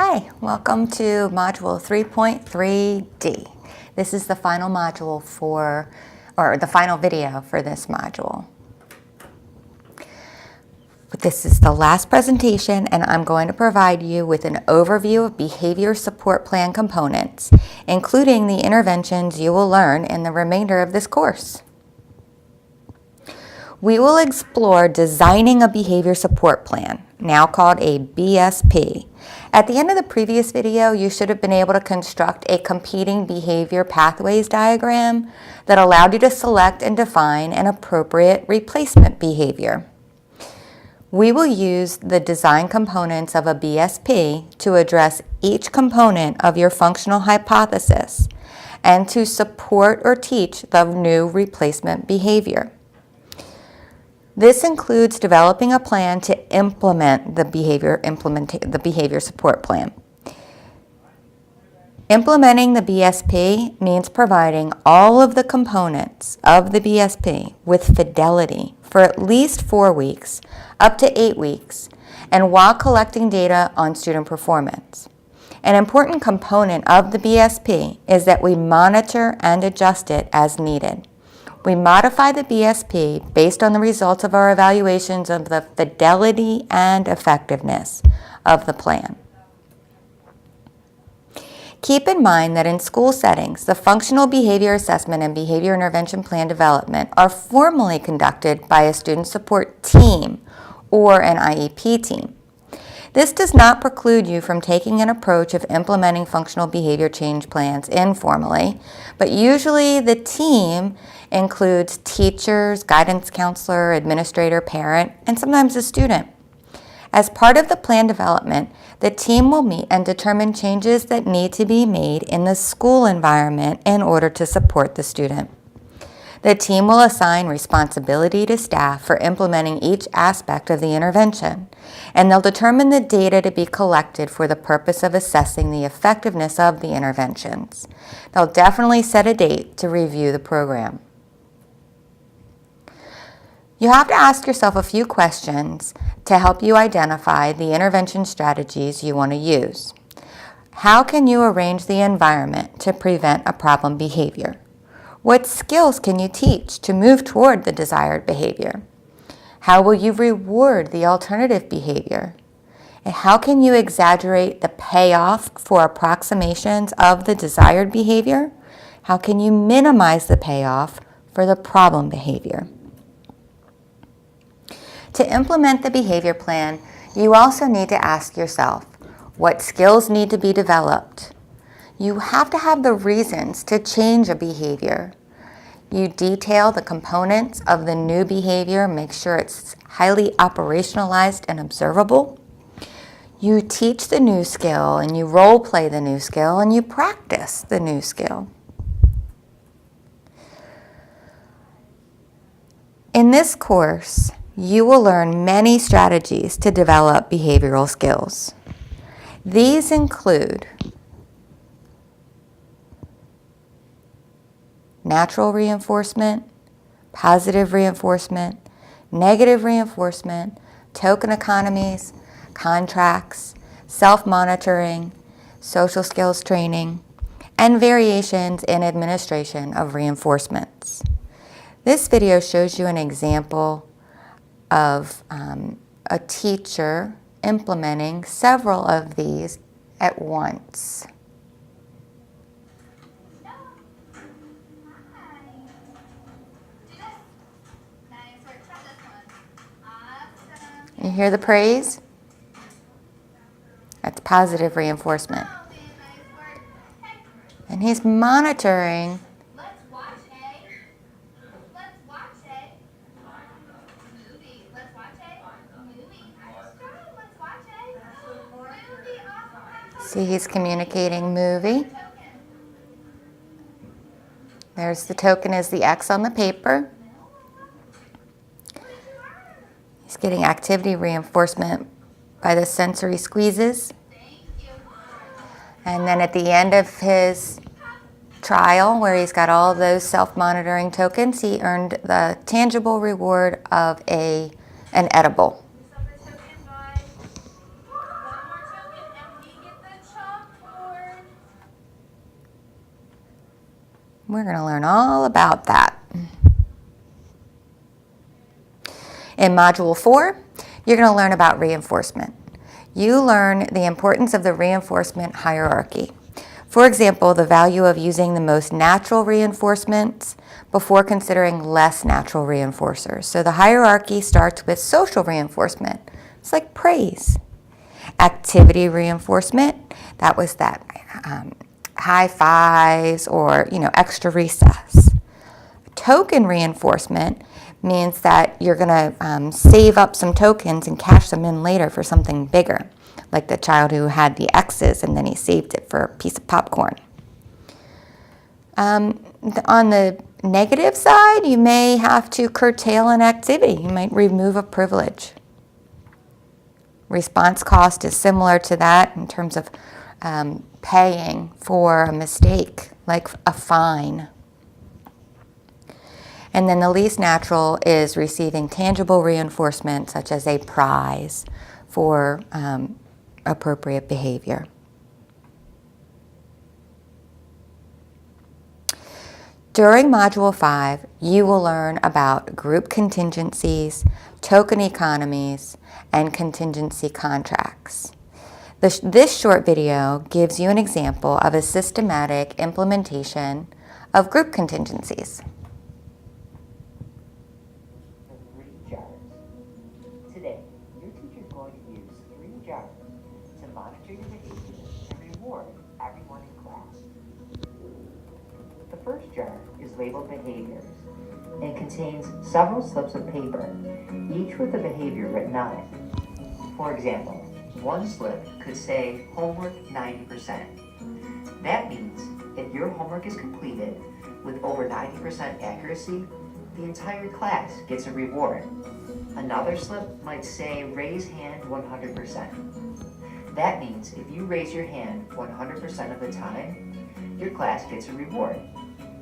Hi, welcome to Module 3.3D. This is the final module or the final video for this module. This is the last presentation, and I'm going to provide you with an overview of behavior support plan components, including the interventions you will learn in the remainder of this course. We will explore designing a behavior support plan, now called a BSP. At the end of the previous video, you should have been able to construct a competing behavior pathways diagram that allowed you to select and define an appropriate replacement behavior. We will use the design components of a BSP to address each component of your functional hypothesis and to support or teach the new replacement behavior. This includes developing a plan to implement the behavior support plan. Implementing the BSP means providing all of the components of the BSP with fidelity for at least 4 weeks, up to 8 weeks, and while collecting data on student performance. An important component of the BSP is that we monitor and adjust it as needed. We modify the BSP based on the results of our evaluations of the fidelity and effectiveness of the plan. Keep in mind that in school settings, the functional behavior assessment and behavior intervention plan development are formally conducted by a student support team or an IEP team. This does not preclude you from taking an approach of implementing functional behavior change plans informally, but usually the team includes teachers, guidance counselor, administrator, parent, and sometimes a student. As part of the plan development, the team will meet and determine changes that need to be made in the school environment in order to support the student. The team will assign responsibility to staff for implementing each aspect of the intervention, and they'll determine the data to be collected for the purpose of assessing the effectiveness of the interventions. They'll definitely set a date to review the program. You have to ask yourself a few questions to help you identify the intervention strategies you want to use. How can you arrange the environment to prevent a problem behavior? What skills can you teach to move toward the desired behavior? How will you reward the alternative behavior? And how can you exaggerate the payoff for approximations of the desired behavior? How can you minimize the payoff for the problem behavior? To implement the behavior plan, you also need to ask yourself, what skills need to be developed? You have to have the reasons to change a behavior. You detail the components of the new behavior, make sure it's highly operationalized and observable. You teach the new skill and you role play the new skill and you practice the new skill. In this course, you will learn many strategies to develop behavioral skills. These include natural reinforcement, positive reinforcement, negative reinforcement, token economies, contracts, self-monitoring, social skills training, and variations in administration of reinforcements. This video shows you an example of a teacher implementing several of these at once. You hear the praise? That's positive reinforcement. And he's monitoring. See, he's communicating movie. There's the token as the X on the paper. He's getting activity reinforcement by the sensory squeezes. And then at the end of his trial, where he's got all of those self-monitoring tokens, he earned the tangible reward of an edible. We're going to learn all about that. In Module 4, you're going to learn about reinforcement. You learn the importance of the reinforcement hierarchy. For example, the value of using the most natural reinforcements before considering less natural reinforcers. So the hierarchy starts with social reinforcement. It's like praise. Activity reinforcement, that was that high fives or, extra recess. Token reinforcement means that you're going to save up some tokens and cash them in later for something bigger, like the child who had the X's and then he saved it for a piece of popcorn. On the negative side, you may have to curtail an activity. You might remove a privilege. Response cost is similar to that in terms of paying for a mistake, like a fine. And then the least natural is receiving tangible reinforcement, such as a prize for appropriate behavior. During Module 5, you will learn about group contingencies, token economies, and contingency contracts. This short video gives you an example of a systematic implementation of group contingencies. Today, your teacher is going to use 3 jars to monitor your behavior and reward everyone in class. The first jar is labeled behaviors and contains several slips of paper, each with a behavior written on it. For example, one slip could say homework 90%. That means if your homework is completed with over 90% accuracy, the entire class gets a reward. Another slip might say raise hand 100%. That means if you raise your hand 100% of the time, your class gets a reward.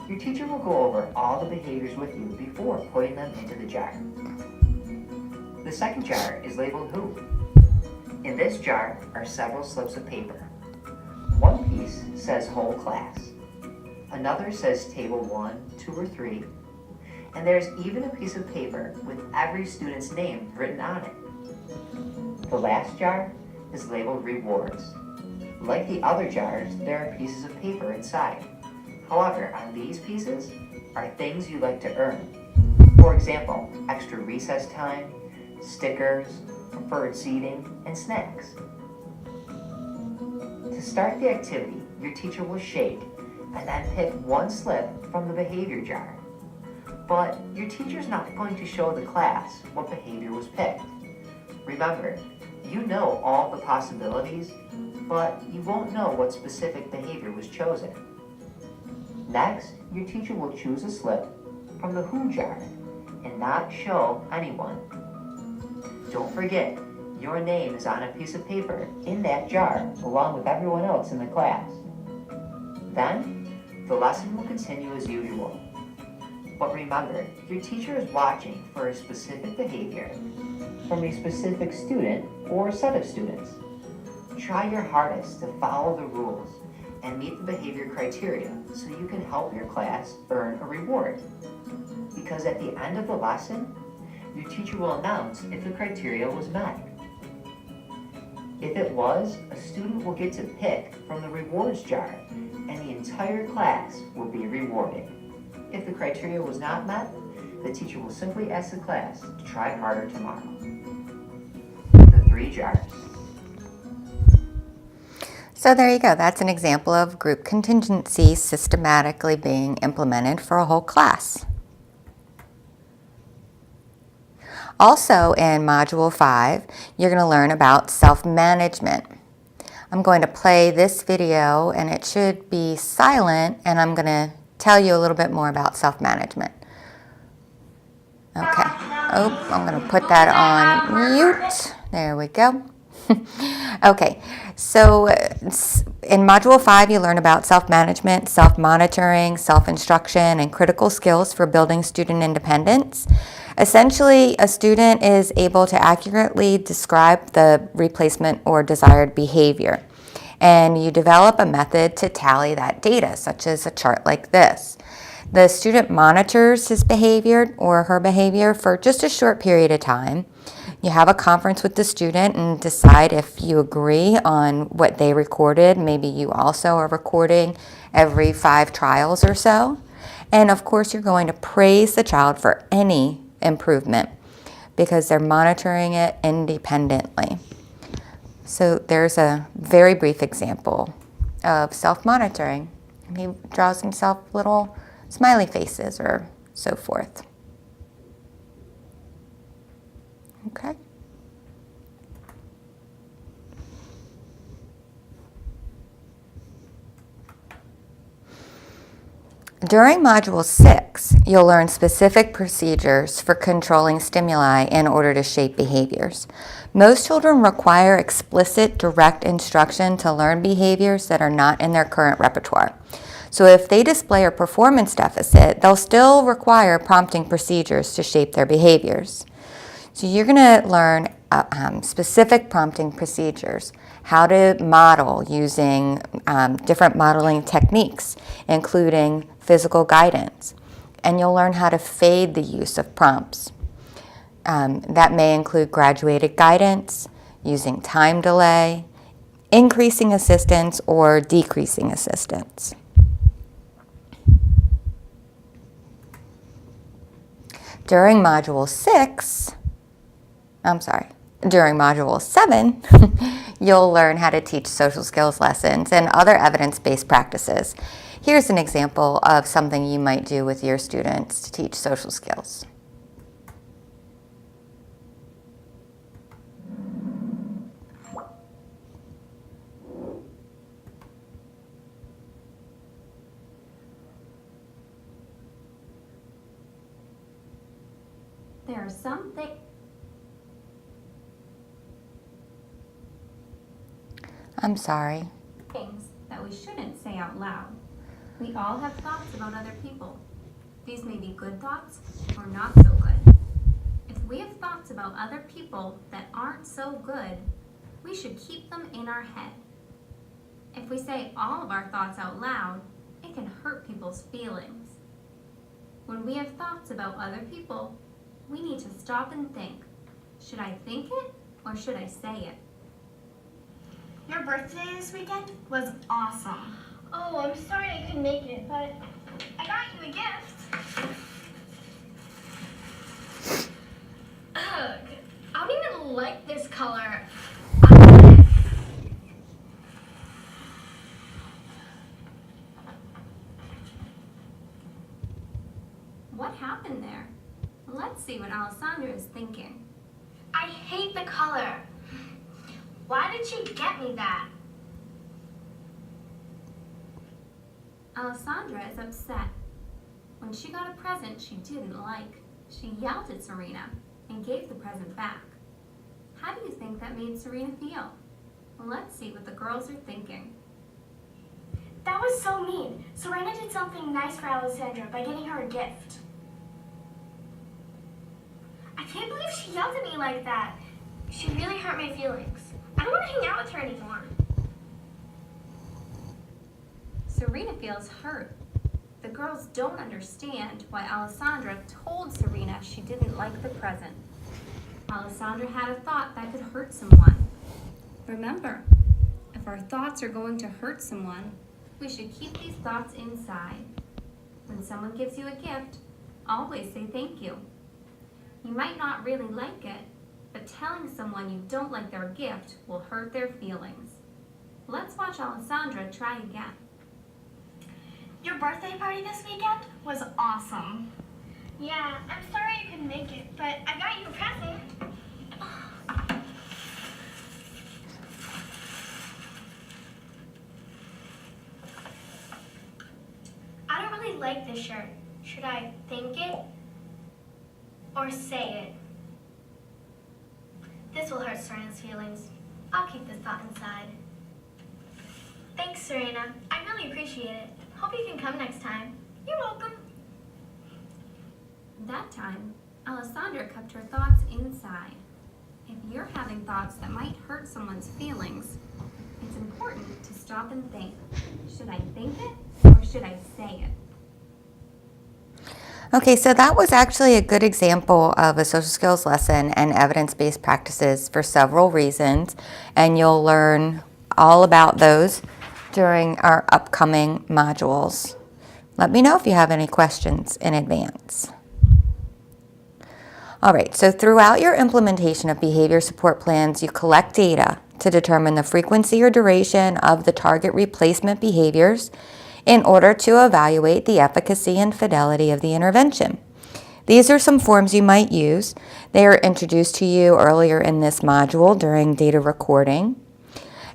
Your teacher will go over all the behaviors with you before putting them into the jar. The second jar is labeled who. In this jar are several slips of paper. One piece says whole class. Another says table 1, 2, or 3. And there's even a piece of paper with every student's name written on it. The last jar is labeled rewards. Like the other jars, there are pieces of paper inside. However, on these pieces are things you like to earn. For example, extra recess time, stickers, preferred seating, and snacks. To start the activity, your teacher will shake and then pick one slip from the behavior jar. But your teacher's not going to show the class what behavior was picked. Remember, you know all the possibilities, but you won't know what specific behavior was chosen. Next, your teacher will choose a slip from the who jar and not show anyone. Don't forget, your name is on a piece of paper in that jar along with everyone else in the class. Then, the lesson will continue as usual. But remember, your teacher is watching for a specific behavior from a specific student or set of students. Try your hardest to follow the rules and meet the behavior criteria so you can help your class earn a reward. Because at the end of the lesson, your teacher will announce if the criteria was met. If it was, a student will get to pick from the rewards jar and the entire class will be rewarded. If the criteria was not met, the teacher will simply ask the class to try harder tomorrow. The 3 jars. So there you go. That's an example of group contingency systematically being implemented for a whole class. Also in Module 5, you're going to learn about self-management. I'm going to play this video and it should be silent, and I'm going to tell you a little bit more about self-management. Okay. Oh, I'm going to put that on mute. There we go. Okay, so in Module 5, you learn about self-management, self-monitoring, self-instruction, and critical skills for building student independence. Essentially, a student is able to accurately describe the replacement or desired behavior. And you develop a method to tally that data, such as a chart like this. The student monitors his behavior or her behavior for just a short period of time. You have a conference with the student and decide if you agree on what they recorded. Maybe you also are recording every 5 trials or so. And of course, you're going to praise the child for any improvement because they're monitoring it independently. So there's a very brief example of self-monitoring. He draws himself little smiley faces or so forth. Okay. During Module 6, you'll learn specific procedures for controlling stimuli in order to shape behaviors. Most children require explicit, direct instruction to learn behaviors that are not in their current repertoire. So if they display a performance deficit, they'll still require prompting procedures to shape their behaviors. So you're going to learn specific prompting procedures, how to model using different modeling techniques, including physical guidance. And you'll learn how to fade the use of prompts. That may include graduated guidance, using time delay, increasing assistance, or decreasing assistance. During Module 7, you'll learn how to teach social skills lessons and other evidence-based practices. Here's an example of something you might do with your students to teach social skills. There are some things. I'm sorry. Things that we shouldn't say out loud. We all have thoughts about other people. These may be good thoughts or not so good. If we have thoughts about other people that aren't so good, we should keep them in our head. If we say all of our thoughts out loud, it can hurt people's feelings. When we have thoughts about other people, we need to stop and think. Should I think it or should I say it? Your birthday this weekend was awesome. Oh, I'm sorry I couldn't make it, but I got you a gift. Ugh, I don't even like this color. What happened there? Let's see what Alessandra is thinking. I hate the color. Why did she get me that? Alessandra is upset. When she got a present she didn't like, she yelled at Serena and gave the present back. How do you think that made Serena feel? Let's see what the girls are thinking. That was so mean. Serena did something nice for Alessandra by getting her a gift. I can't believe she yelled at me like that. She really hurt my feelings. I don't want to hang out with her anymore. Serena feels hurt. The girls don't understand why Alessandra told Serena she didn't like the present. Alessandra had a thought that could hurt someone. Remember, if our thoughts are going to hurt someone, we should keep these thoughts inside. When someone gives you a gift, always say thank you. You might not really like it, but telling someone you don't like their gift will hurt their feelings. Let's watch Alessandra try again. Your birthday party this weekend was awesome. Yeah, I'm sorry I couldn't make it, but I got you a present. I don't really like this shirt. Should I think it or say it? This will hurt Serena's feelings. I'll keep this thought inside. Thanks, Serena. I really appreciate it. Hope you can come next time. You're welcome. That time, Alessandra kept her thoughts inside. If you're having thoughts that might hurt someone's feelings, It's important to stop and think. Should I think it or should I say it? Okay, so that was actually a good example of a social skills lesson and evidence-based practices for several reasons, and you'll learn all about those during our upcoming modules. Let me know if you have any questions in advance. All right, so throughout your implementation of behavior support plans, you collect data to determine the frequency or duration of the target replacement behaviors in order to evaluate the efficacy and fidelity of the intervention. These are some forms you might use. They are introduced to you earlier in this module during data recording.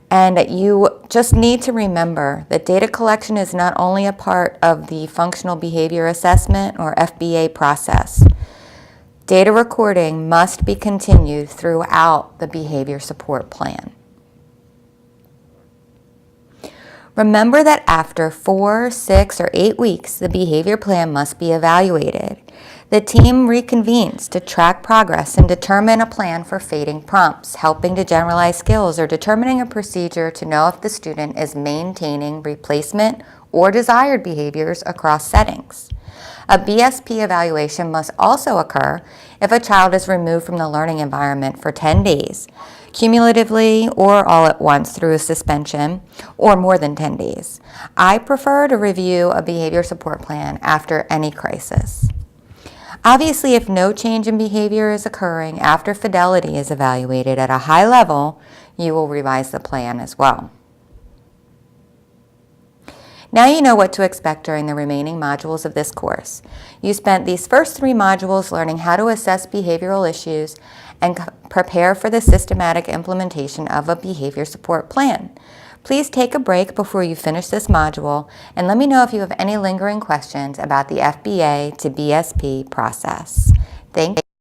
And you just need to remember that data collection is not only a part of the functional behavior assessment or FBA process. Data recording must be continued throughout the behavior support plan. Remember that after 4, 6, or 8 weeks, the behavior plan must be evaluated. The team reconvenes to track progress and determine a plan for fading prompts, helping to generalize skills, or determining a procedure to know if the student is maintaining replacement or desired behaviors across settings. A BSP evaluation must also occur if a child is removed from the learning environment for 10 days, cumulatively or all at once through a suspension, or more than 10 days. I prefer to review a behavior support plan after any crisis. Obviously, if no change in behavior is occurring after fidelity is evaluated at a high level, you will revise the plan as well. Now you know what to expect during the remaining modules of this course. You spent these first 3 modules learning how to assess behavioral issues and prepare for the systematic implementation of a behavior support plan. Please take a break before you finish this module and let me know if you have any lingering questions about the FBA to BSP process. Thank you.